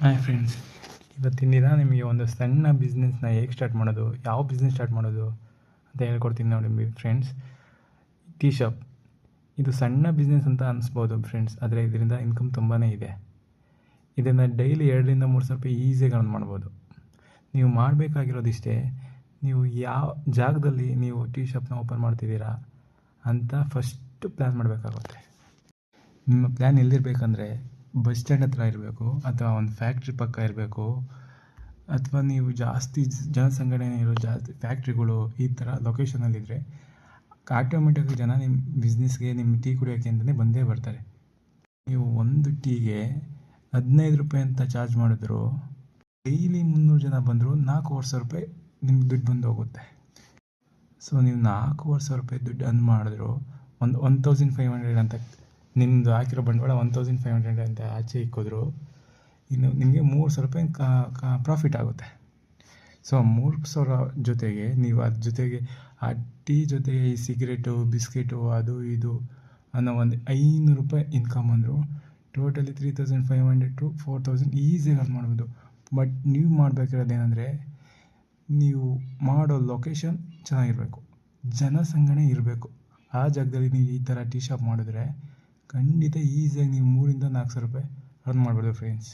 Hi friends, ಇವತ್ತಿನ ದಿನ ನಿಮಗೆ ಒಂದು ಸಣ್ಣ ಬಿಸ್ನೆಸ್ನ ಹೇಗೆ ಸ್ಟಾರ್ಟ್ ಮಾಡೋದು, ಯಾವ ಬಿಸ್ನೆಸ್ ಸ್ಟಾರ್ಟ್ ಮಾಡೋದು ಅಂತ ಹೇಳ್ಕೊಡ್ತೀನಿ ನೋಡಿ ಫ್ರೆಂಡ್ಸ್. ಟೀ ಶಾಪ್ ಇದು ಸಣ್ಣ ಬಿಸ್ನೆಸ್ ಅಂತ ಅನಿಸ್ಬೋದು ಫ್ರೆಂಡ್ಸ್, ಆದರೆ ಇದರಿಂದ ಇನ್ಕಮ್ ತುಂಬಾ ಇದೆ. ಇದನ್ನು ಡೈಲಿ 2-3 ಸಾವಿರ ರೂಪಾಯಿ ಈಸಿಯಾಗಿ ಅರ್ನ್ ಮಾಡ್ಬೋದು. ನೀವು ಮಾಡಬೇಕಾಗಿರೋದಿಷ್ಟೇ, ನೀವು ಯಾವ ಜಾಗದಲ್ಲಿ ನೀವು ಟೀ ಶಾಪ್ನ ಓಪನ್ ಮಾಡ್ತಿದ್ದೀರಾ ಅಂತ ಫಸ್ಟ್ ಪ್ಲ್ಯಾನ್ ಮಾಡಬೇಕಾಗುತ್ತೆ. ನಿಮ್ಮ ಪ್ಲ್ಯಾನ್ ಎಲ್ಲಿರಬೇಕಂದ್ರೆ ಬಸ್ ಸ್ಟ್ಯಾಂಡ್ ಹತ್ರ ಇರಬೇಕು, ಅಥವಾ ಒಂದು ಫ್ಯಾಕ್ಟ್ರಿ ಪಕ್ಕ ಇರಬೇಕು, ಅಥವಾ ನೀವು ಜಾಸ್ತಿ ಜನಸಂಘಟನೆ ಇರೋ ಜಾಸ್ತಿ ಫ್ಯಾಕ್ಟ್ರಿಗಳು ಈ ಥರ ಲೊಕೇಶನಲ್ಲಿದ್ದರೆ ಆಟೋಮೆಟಿಕ್ಕಾಗಿ ಜನ ನಿಮ್ಮ ಬಿಸ್ನೆಸ್ಗೆ, ನಿಮ್ಮ ಟೀ ಕುಡಿಯೋಕ್ಕೆ ಅಂತಲೇ ಬಂದೇ ಬರ್ತಾರೆ. ನೀವು ಒಂದು ಟೀಗೆ 15 ರೂಪಾಯಿ ಅಂತ ಚಾರ್ಜ್ ಮಾಡಿದ್ರು, ಡೈಲಿ 300 ಜನ ಬಂದರು 4,500 ರೂಪಾಯಿ ನಿಮ್ಗೆ ದುಡ್ಡು ಬಂದು ಹೋಗುತ್ತೆ. ಸೊ ನೀವು 4,500 ರೂಪಾಯಿ ದುಡ್ಡು ಅರ್ನ್ ಮಾಡಿದ್ರು ಒಂದು 1,500 ಅಂತ ನಿಮ್ಮದು ಹಾಕಿರೋ ಬಂಡವಾಳ 1,500 ಅಂತ ಆಚೆ ಇಕ್ಕಿದ್ರು, ಇನ್ನು ನಿಮಗೆ 3,000 ರೂಪಾಯಿ ಪ್ರಾಫಿಟ್ ಆಗುತ್ತೆ. ಸೊ 3,000 ಜೊತೆಗೆ ನೀವು ಅದ್ರ ಜೊತೆಗೆ ಆ ಟೀ ಜೊತೆಗೆ ಈ ಸಿಗರೇಟು, ಬಿಸ್ಕೆಟು, ಅದು ಇದು ಅನ್ನೋ ಒಂದು 500 ರೂಪಾಯಿ ಇನ್ಕಮ್ ಅಂದರು ಟೋಟಲಿ 3,500 to 4,000 ಈಸಿಯಾಗಿ ಅರ್ನ್ ಮಾಡ್ಬೋದು. ಬಟ್ ನೀವು ಮಾಡಬೇಕಿರೋದೇನೆಂದರೆ, ನೀವು ಮಾಡೋ ಲೊಕೇಶನ್ ಚೆನ್ನಾಗಿರಬೇಕು, ಜನಸಂಘಟನೆ ಇರಬೇಕು. ಆ ಜಾಗದಲ್ಲಿ ನೀವು ಈ ಥರ ಟೀ ಶಾಪ್ ಮಾಡಿದ್ರೆ ಖಂಡಿತ ಈಸಿಯಾಗಿ ನೀವು 3,000-4,000 ರೂಪಾಯಿ ಅರ್ನ್ ಮಾಡ್ಬೋದು ಫ್ರೆಂಡ್ಸ್.